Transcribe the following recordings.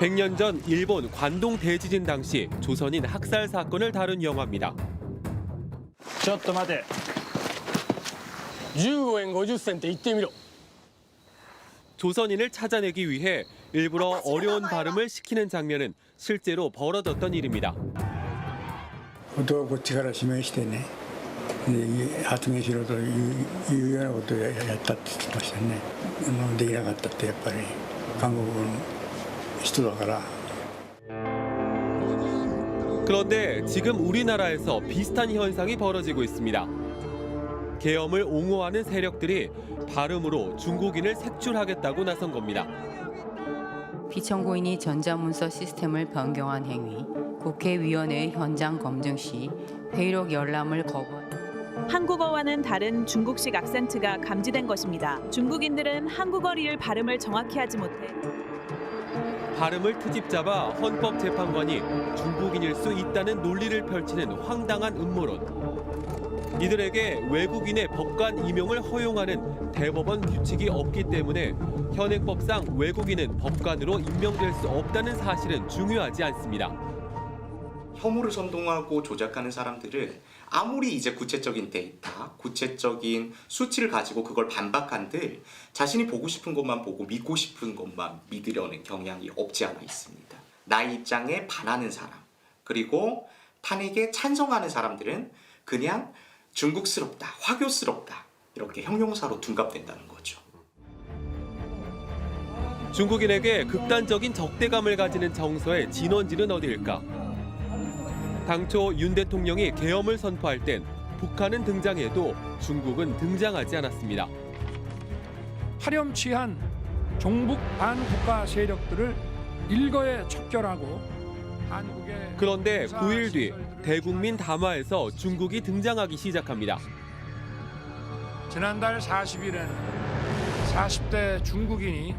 100년 전 일본 관동 대지진 당시 조선인 학살 사건을 다룬 영화입니다. ちょっと待て。15円50銭って言ってみろ。 조선인을 찾아내기 위해 일부러 어려운 발음을 시키는 장면은 실제로 벌어졌던 일입니다. ことをこっちから指名してね、で発言しろというようなことをやったって言ってましたね。できなかったってやっぱり韓国の人だから。 그런데 지금 우리나라에서 비슷한 현상이 벌어지고 있습니다. 계엄을 옹호하는 세력들이 발음으로 중국인을 색출하겠다고 나선 겁니다. 비청구인이 전자문서 시스템을 변경한 행위, 국회의원회 현장 검증 시 회의록 열람을 거부한 한국어와는 다른 중국식 악센트가 감지된 것입니다. 중국인들은 한국어 리을 발음을 정확히 하지 못해 발음을 트집 잡아 헌법재판관이 중국인일 수 있다는 논리를 펼치는 황당한 음모론. 이들에게 외국인의 법관 임용을 허용하는 대법원 규칙이 없기 때문에 현행법상 외국인은 법관으로 임명될 수 없다는 사실은 중요하지 않습니다. 혐오를 선동하고 조작하는 사람들을 아무리 이제 구체적인 데이터, 구체적인 수치를 가지고 그걸 반박한들 자신이 보고 싶은 것만 보고 믿고 싶은 것만 믿으려는 경향이 없지 않아 있습니다. 나의 입장에 반하는 사람, 그리고 탄핵에 찬성하는 사람들은 그냥 중국스럽다, 화교스럽다 이렇게 형용사로 둔갑된다는 거죠. 중국인에게 극단적인 적대감을 가지는 정서의 진원지는 어디일까? 당초 윤 대통령이 계엄을 선포할 땐 북한은 등장해도 중국은 등장하지 않았습니다. 파렴치한 종북 반국가 세력들을 일거에 척결하고 한국의 그런데 9일 뒤 대국민 담화에서 중국이 등장하기 시작합니다. 지난달 40일에는 40대 중국인이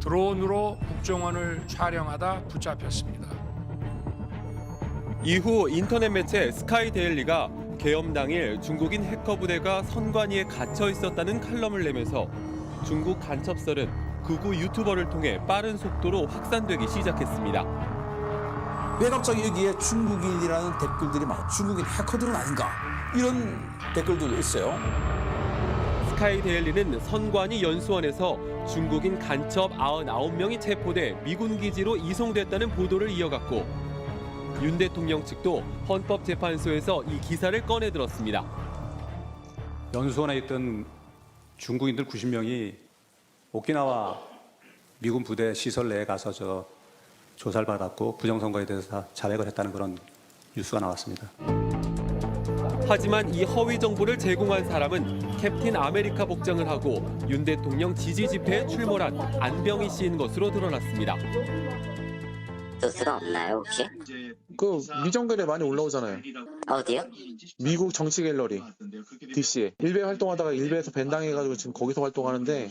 드론으로 국정원을 촬영하다 붙잡혔습니다. 이후 인터넷 매체 스카이데일리가 계엄 당일 중국인 해커 부대가 선관위에 갇혀 있었다는 칼럼을 내면서 중국 간첩설은 극우 유튜버를 통해 빠른 속도로 확산되기 시작했습니다. 매각적이 여기에 중국인이라는 댓글들이 많아. 중국인 해커들은 아닌가? 이런 댓글도 있어요. 스카이데일리는 선관위 연수원에서 중국인 간첩 99명이 체포돼 미군 기지로 이송됐다는 보도를 이어갔고 윤 대통령 측도 헌법재판소에서 이 기사를 꺼내들었습니다. 연수원에 있던 중국인들 90명이 오키나와 미군 부대 시설 내에 가서 조사를 받았고 부정선거에 대해서 다 자백을 했다는 그런 뉴스가 나왔습니다. 하지만 이 허위 정보를 제공한 사람은 캡틴 아메리카 복장을 하고 윤 대통령 지지 집회에 출몰한 안병희 씨인 것으로 드러났습니다. 소스가 없나요 혹시? 그 미정글에 많이 올라오잖아요. 어디요? 미국 정치 갤러리 DC에 일베 활동하다가 일베에서 밴당해가지고 지금 거기서 활동하는데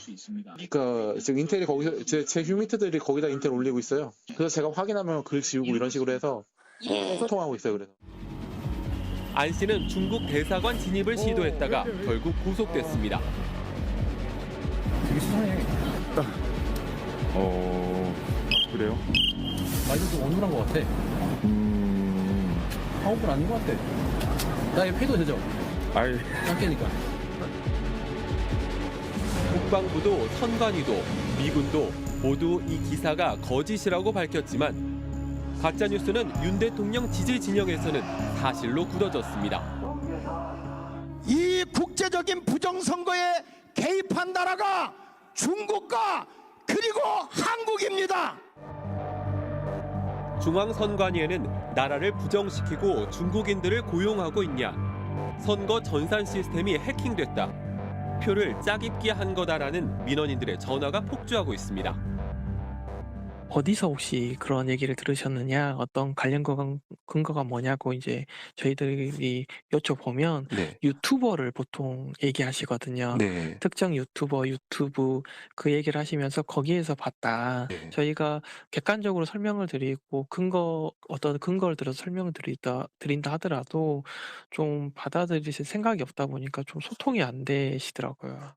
그 지금 인텔이 거기서 제 휴미트들이 거기다 인텔 올리고 있어요. 그래서 제가 확인하면 글 지우고 이런 식으로 해서 소통하고 있어요. 그래서 안 씨는 중국 대사관 진입을 시도했다가 결국 구속됐습니다. 되게 수상해. 그래요? 말도 좀 어눌한 것 같아. 한국분 아닌 것 같아. 나 이거 회도 되죠? 아이. 짱깨니까. 국방부도 선관위도 미군도 모두 이 기사가 거짓이라고 밝혔지만 가짜뉴스는 윤 대통령 지지 진영에서는 사실로 굳어졌습니다. 이 국제적인 부정선거에 개입한 나라가 중국과 그리고 한국입니다. 중앙선관위에는 나라를 부정시키고 중국인들을 고용하고 있냐, 선거 전산 시스템이 해킹됐다, 표를 짜깁기 한 거다라는 민원인들의 전화가 폭주하고 있습니다. 어디서 혹시 그런 얘기를 들으셨느냐, 어떤 관련 근거가 뭐냐고 이제 저희들이 여쭤보면 네. 유튜버를 보통 얘기하시거든요. 네. 특정 유튜버, 유튜브 그 얘기를 하시면서 거기에서 봤다. 네. 저희가 객관적으로 설명을 드리고 어떤 근거를 들어서 설명을 드린다 하더라도 좀 받아들이실 생각이 없다 보니까 좀 소통이 안 되시더라고요.